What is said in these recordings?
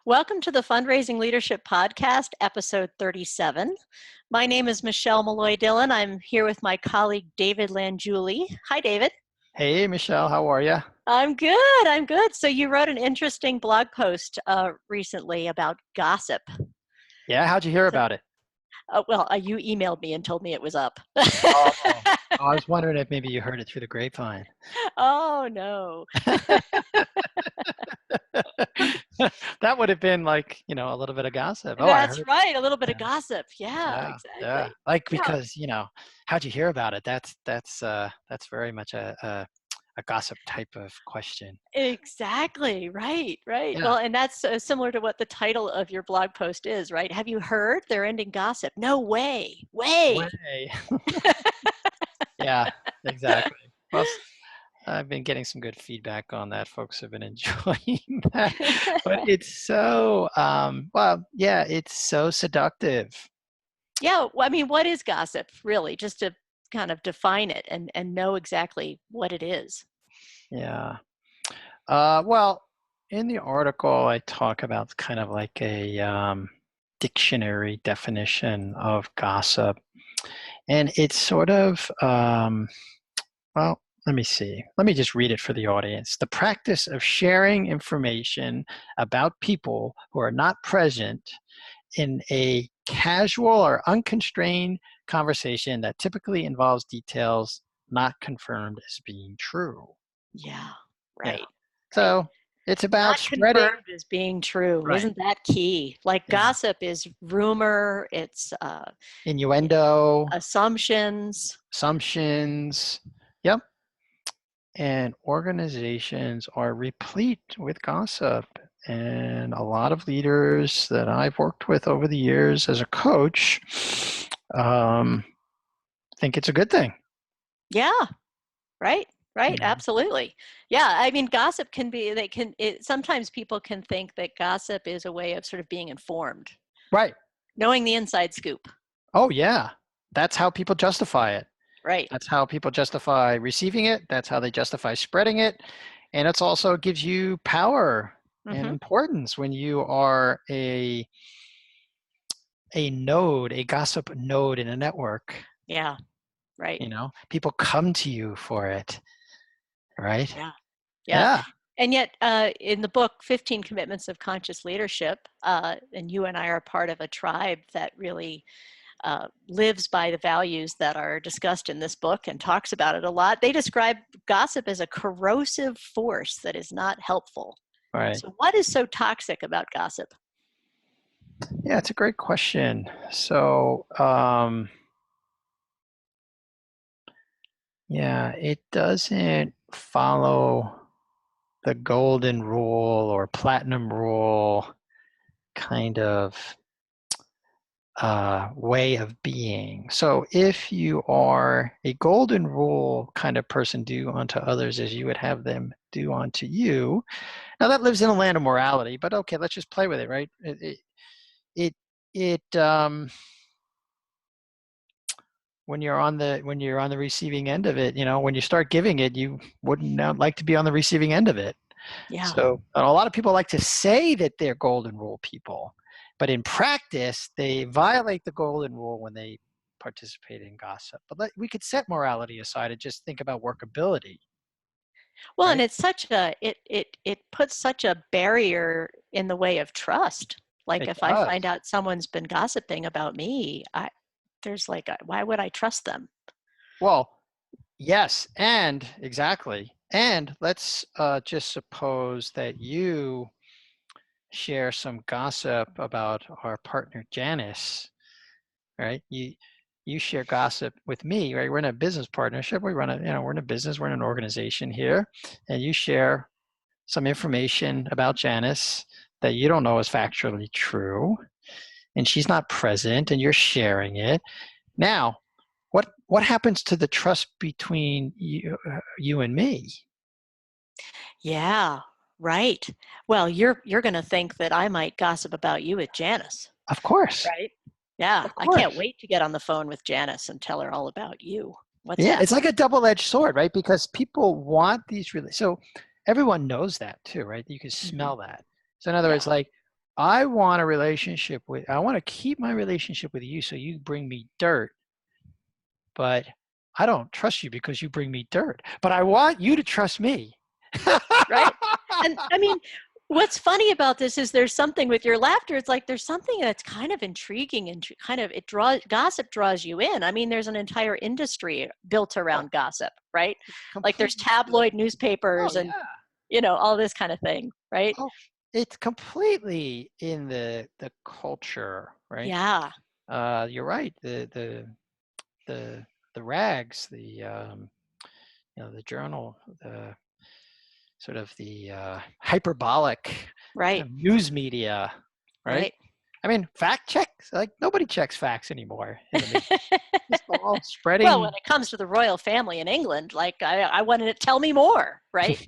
Welcome to the Fundraising Leadership Podcast, episode 37. My name is Michelle Maloy Dillon. I'm here with my colleague, David Langiulli. Hi, David. Hey, Michelle, how are you? I'm good. So you wrote an interesting blog post recently about gossip. Yeah, how'd you hear about it? You emailed me and told me it was up. Oh, I was wondering if maybe you heard it through the grapevine. Oh, no. That would have been like, a little bit of gossip. Oh, I That's heard. right. A little bit of Yeah, gossip. Yeah, yeah. exactly. Like Yeah. because, how'd you hear about it? That's very much a gossip type of question. Exactly. Right. Yeah. Well, and that's similar to what the title of your blog post is, right? Have you heard they're ending gossip? No way. Way. Way. Yeah, exactly. Well, I've been getting some good feedback on that. Folks have been enjoying that. But it's so, it's so seductive. Yeah. Well, I mean, what is gossip, really? Just to kind of define it and know exactly what it is. Yeah. Well, in the article, I talk about kind of like a dictionary definition of gossip. And it's sort of, let me see. Let me just read it for the audience. The practice of sharing information about people who are not present in a casual or unconstrained conversation that typically involves details not confirmed as being true. Yeah. Yeah. Right. So it's about Not spreading. confirmed as being true. Right. Isn't that key? Like Yeah. gossip is rumor. It's Innuendo, assumptions. assumptions. Yep. And organizations are replete with gossip. And a lot of leaders that I've worked with over the years as a coach think it's a good thing. Yeah. Right. You know? Absolutely. Yeah. I mean, gossip can be, sometimes people can think that gossip is a way of sort of being informed, Right. knowing the inside scoop. Oh, yeah. That's how people justify it. Right. That's how people justify receiving it. That's how they justify spreading it. And it's also gives you power and importance when you are a node, a gossip node in a network. Yeah. Right. People come to you for it, right? Yeah. Yeah. And yet, in the book, 15 Commitments of Conscious Leadership, and you and I are part of a tribe that really lives by the values that are discussed in this book and talks about it a lot. They describe gossip as a corrosive force that is not helpful. Right. So what is so toxic about gossip? Yeah, it's a great question. So, it doesn't follow the golden rule or platinum rule kind of way of being. So if you are a golden rule kind of person, do unto others as you would have them do unto you. Now that lives in a land of morality, but okay, let's just play with it, right? When you're on the receiving end of it, when you start giving it, you wouldn't like to be on the receiving end of it. Yeah. So a lot of people like to say that they're golden rule people, but in practice, they violate the golden rule when they participate in gossip. But we could set morality aside and just think about workability. Well, right? and it's such it puts such a barrier in the way of trust. Like It if I does. find out someone's been gossiping about me, why would I trust them? Well, yes, and exactly. And let's just suppose that you share some gossip about our partner Janice, right? You share gossip with me, right? We're in a business partnership. We're in a business, we're in an organization here, and you share some information about Janice that you don't know is factually true, and she's not present, and you're sharing it. Now, what happens to the trust between you and me? Yeah, right. Well, you're going to think that I might gossip about you with Janice. Of course. Right. Yeah, Of I can't course. wait to get on the phone with Janice and tell her all about you. What's Yeah, that? it's like a double-edged sword, right? Because people want these so everyone knows that too, right? You can smell that. So in other words, like I want a relationship with, I want to keep my relationship with you so you bring me dirt, but I don't trust you because you bring me dirt, but I want you to trust me. Right. And I mean, what's funny about this is there's something with your laughter. It's like there's something that's kind of intriguing and kind of gossip draws you in. I mean, there's an entire industry built Oh, around gossip, right? Like there's completely. tabloid Oh, newspapers and, yeah. all this kind of thing, right? Oh, it's completely in the culture, right? Yeah, You're right. The the rags, the journal, the sort of the hyperbolic kind right, of news media, right? right. I mean, fact checks, like nobody checks facts anymore in the media. Just all Well, when spreading. it comes to the royal family in England, like I wanted to tell me more, right?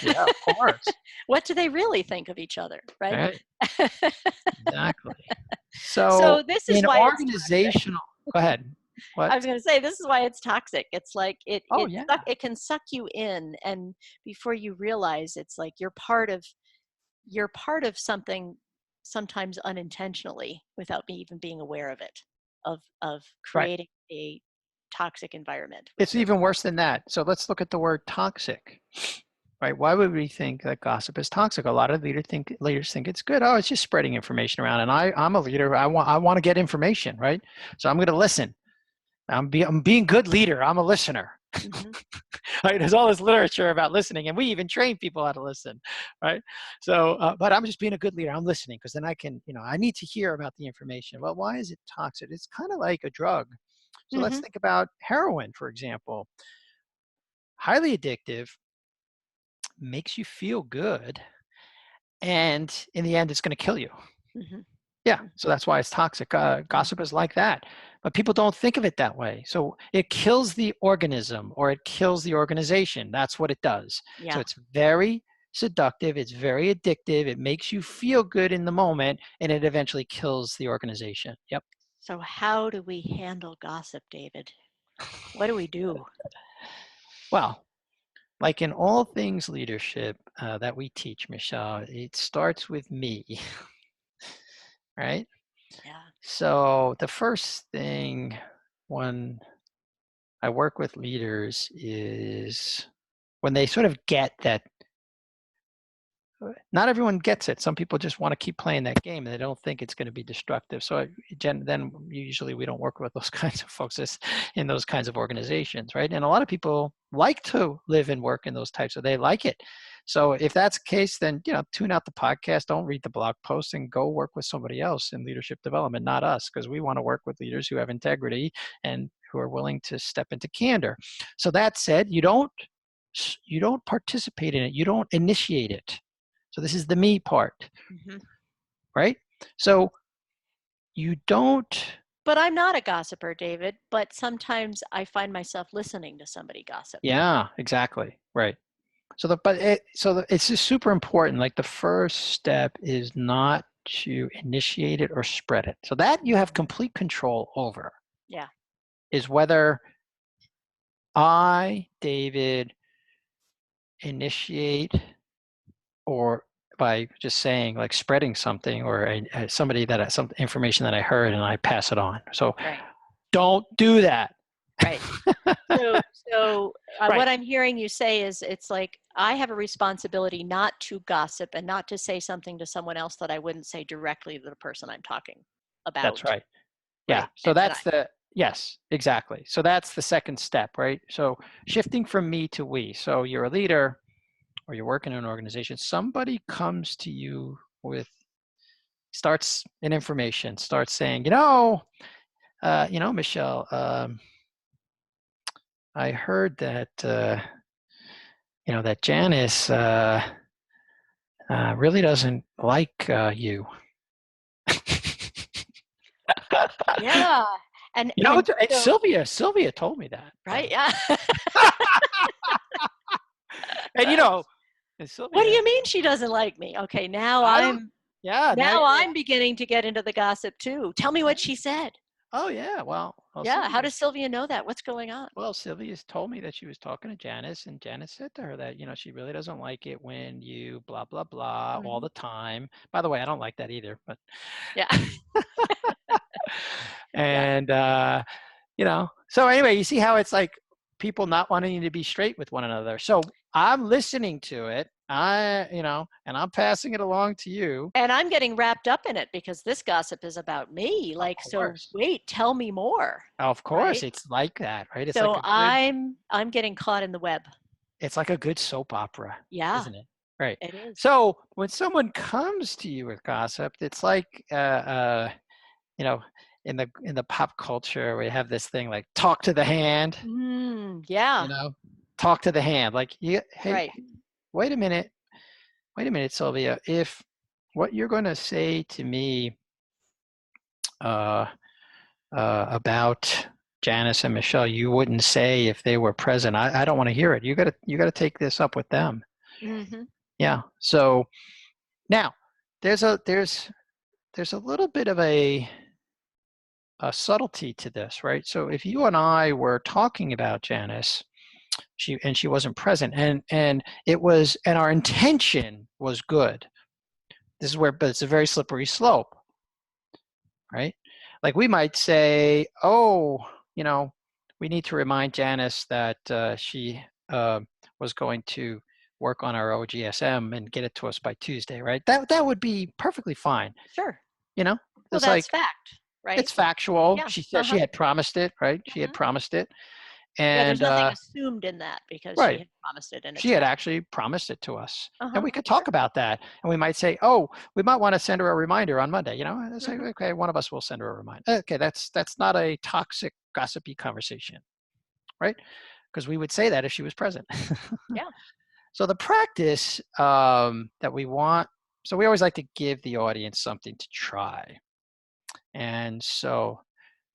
Yeah, of course. What do they really think of each other, right? Right. Exactly. So So this is in why it's toxic. organizational, go ahead. I What? was going to say this is why it's toxic. It's like Oh, yeah. it can suck you in, and before you realize, it's like you're part of something, sometimes unintentionally, without me even being aware of it, of Right. creating a toxic environment with It's certain. even worse than that. So let's look at the word toxic. Right? Why would we think that gossip is toxic? A lot of leaders think it's good. Oh, it's just spreading information around. And I'm a leader. I want to get information, right? So I'm going to listen. I'm being good leader. I'm a listener. Hmm. Right? There's all this literature about listening, and we even train people how to listen, right? So, but I'm just being a good leader. I'm listening because then I can, I need to hear about the information. Well, why is it toxic? It's kind of like a drug. So let's Hmm. think about heroin, for example. Highly addictive, makes you feel good, and in the end, it's going to kill you. Hmm. Yeah, so that's why it's toxic. Gossip is like that, but people don't think of it that way. So it kills the organism or it kills the organization. That's what it does. So Yeah. it's very seductive. It's very addictive. It makes you feel good in the moment, and it eventually kills the organization. Yep. So how do we handle gossip, David? What do we do? Well, like in all things leadership that we teach, Michelle, it starts with me, right? Yeah. So the first thing when I work with leaders is when they sort of get that not everyone gets it. Some people just want to keep playing that game and they don't think it's going to be destructive. So then usually we don't work with those kinds of folks in those kinds of organizations, right? And a lot of people like to live and work in those types of, they like it. So if that's the case, then, tune out the podcast, don't read the blog post, and go work with somebody else in leadership development, not us, because we want to work with leaders who have integrity and who are willing to step into candor. So that said, you don't participate in it. You don't initiate it. So this is the me part, Hmm. right? So you don't, But I'm not a gossiper, David, but sometimes I find myself listening to somebody gossip. yeah, exactly, right. It's just super important. Like the first step is not to initiate it or spread it. So that you have complete control over Yeah. is whether I, David, initiate or by just saying like spreading something or somebody some information that I heard and I pass it on. So Right. don't do that. Right. So Right. what I'm hearing you say is it's like I have a responsibility not to gossip and not to say something to someone else that I wouldn't say directly to the person I'm talking That's about. right. Yeah. Right. So yes, exactly. So that's the second step, right? So shifting from me to we. So you're a leader or you're working in an organization, somebody comes to you starts an information, starts saying, Michelle, I heard that, that Janice really doesn't like you. Yeah. And It's so Sylvia told me that. right. Yeah. And and What do Sylvia, you mean she doesn't like me? Okay, I don't, yeah, now now you're, I'm beginning to get into the gossip too. Tell me what she said. Oh yeah. Yeah. How does Sylvia know that? What's going on? Well, Sylvia's told me that she was talking to Janice, and Janice said to her that, she really doesn't like it when you blah, blah, blah all Hmm. the time. By the way, I don't like that either, but, Yeah. Yeah. and, so anyway, you see how it's like people not wanting to be straight with one another. So I'm listening to it. And I'm passing it along to you. And I'm getting wrapped up in it because this gossip is about me. Of Like, so course. wait, tell me more. Of course. Right. It's like that, right? So I'm getting caught in the web. It's like a good soap opera, Yeah, isn't it? Right. it is. So when someone comes to you with gossip, it's like, you know, in the pop culture, we have this thing like talk to the hand, Yeah. you know, talk to the hand. Like, hey, Right. wait a minute, Sylvia. If what you're going to say to me uh, about Janice and Michelle, you wouldn't say if they were present. I don't want to hear it. You got to take this up with them. Hmm. Yeah. So now there's a little bit of a subtlety to this, right? So if you and I were talking about Janice, she wasn't present, and our intention was good. This is where, but it's a very slippery slope, right? Like we might say, oh, we need to remind Janice that she was going to work on our OGSM and get it to us by Tuesday, right? That would be perfectly fine. Sure. You know, Well, it's like that's fact, right? it's factual. Yeah. She said Uh-huh. she had promised it, right? She had Hmm. promised it, Yeah, there's and nothing assumed in that because she right, had promised it and she it's had fact. actually promised it to us, and Uh-huh. we could Sure. talk about that. And we might say, oh, we might want to send her a reminder on Monday. It's like, Hmm. okay, one of us will send her a reminder. Okay, that's not a toxic, gossipy conversation, right? Because we would say that if she was present. Yeah. So the practice that we want, so we always like to give the audience something to try, and so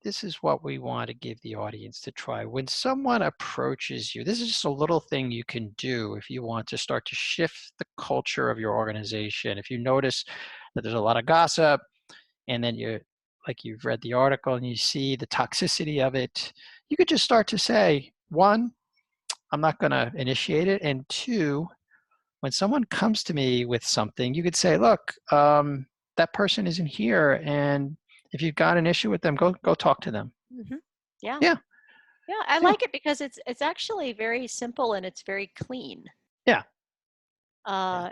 this is what we want to give the audience to try. When someone approaches you, this is just a little thing you can do if you want to start to shift the culture of your organization. If you notice that there's a lot of gossip, and then you've read the article and you see the toxicity of it, you could just start to say, one, I'm not going to initiate it. And two, when someone comes to me with something, you could say, look, that person isn't here. And if you've got an issue with them, go talk to them. Hmm. Yeah. Yeah. Yeah. I Yeah. like it because it's actually very simple and it's very clean. Yeah. Yeah. Uh,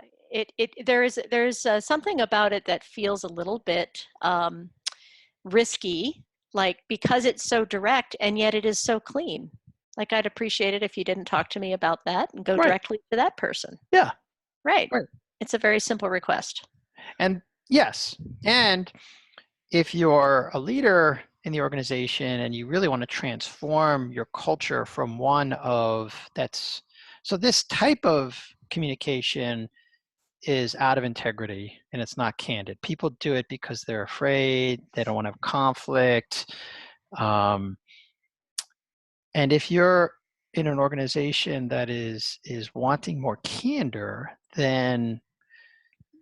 there's something about it that feels a little bit risky, like because it's so direct and yet it is so clean. Like I'd appreciate it if you didn't talk to me about that and go Right. directly to that person. Yeah. Right. Right. It's a very simple request. And yes. And if you're a leader in the organization and you really want to transform your culture from one of that's so this type of communication is out of integrity and it's not candid. People do it because they're afraid, they don't want to have conflict. Um, and if you're in an organization that is wanting more candor,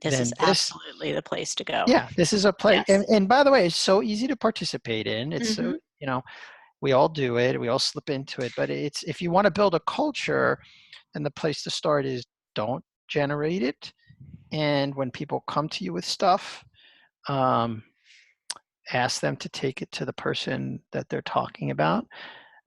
This is then this absolutely the place to go. yeah, this is a place. Yes. And by the way, it's so easy to participate in. It's so Hmm. we all do it, we all slip into it. But it's if you want to build a culture, then the place to start is don't generate it. And when people come to you with stuff, um, ask them to take it to the person that they're talking about,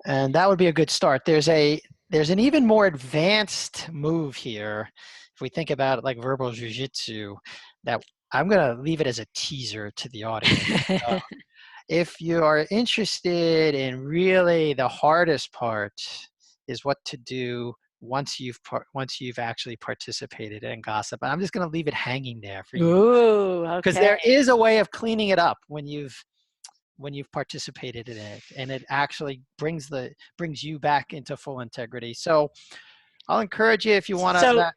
and that would be a good start. There's an even more advanced move here if we think about it like verbal jujitsu, that I'm going to leave it as a teaser to the audience. uh, if you are interested in really the hardest part is what to do once you've actually participated in gossip, and I'm just going to leave it hanging there for you Ooh, because okay. there is a way of cleaning it up when you've participated in it, and it actually brings you back into full integrity. So I'll encourage you if you want to So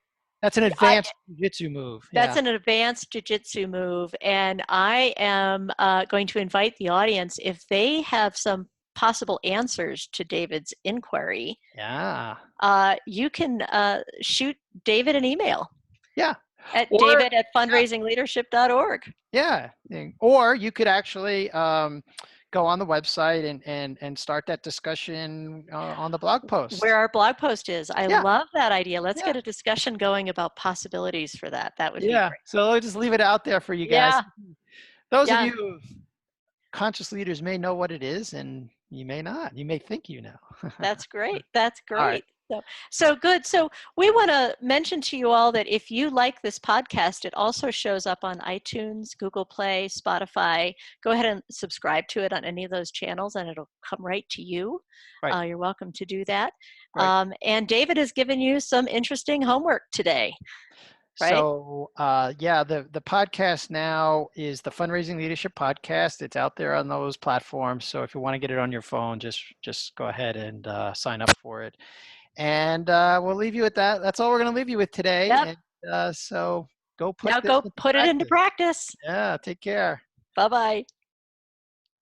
that's an I, advanced jiu-jitsu move. that's Yeah. an advanced jujitsu move, and I am going to invite the audience if they have some possible answers to David's inquiry. Yeah. You can shoot David an email Yeah. at Or david@fundraisingleadership.org. yeah. Or you could actually go on the website and start that discussion on the blog Where post. our blog post is. I Yeah, love that idea. Let's yeah, get a discussion going about possibilities for that. That would be yeah. great. So I'll just leave it out there for you guys. Yeah, Those of yeah, you conscious leaders may know what it is, and you may not. You may think you know. that's great. That's All right. great. So good. So we want to mention to you all that if you like this podcast, it also shows up on iTunes, Google Play, Spotify. Go ahead and subscribe to it on any of those channels and it'll come right to you. Right. You're welcome to do that. Right. And David has given you some interesting homework today, right? So yeah, the podcast now is the Fundraising Leadership Podcast. It's out there on those platforms. So if you want to get it on your phone, just go ahead and sign up for it. And we'll leave you with that. That's all we're going to leave you with today. Yep. And so go put Now this go into put it into practice. practice. Yeah, take care. Bye-bye.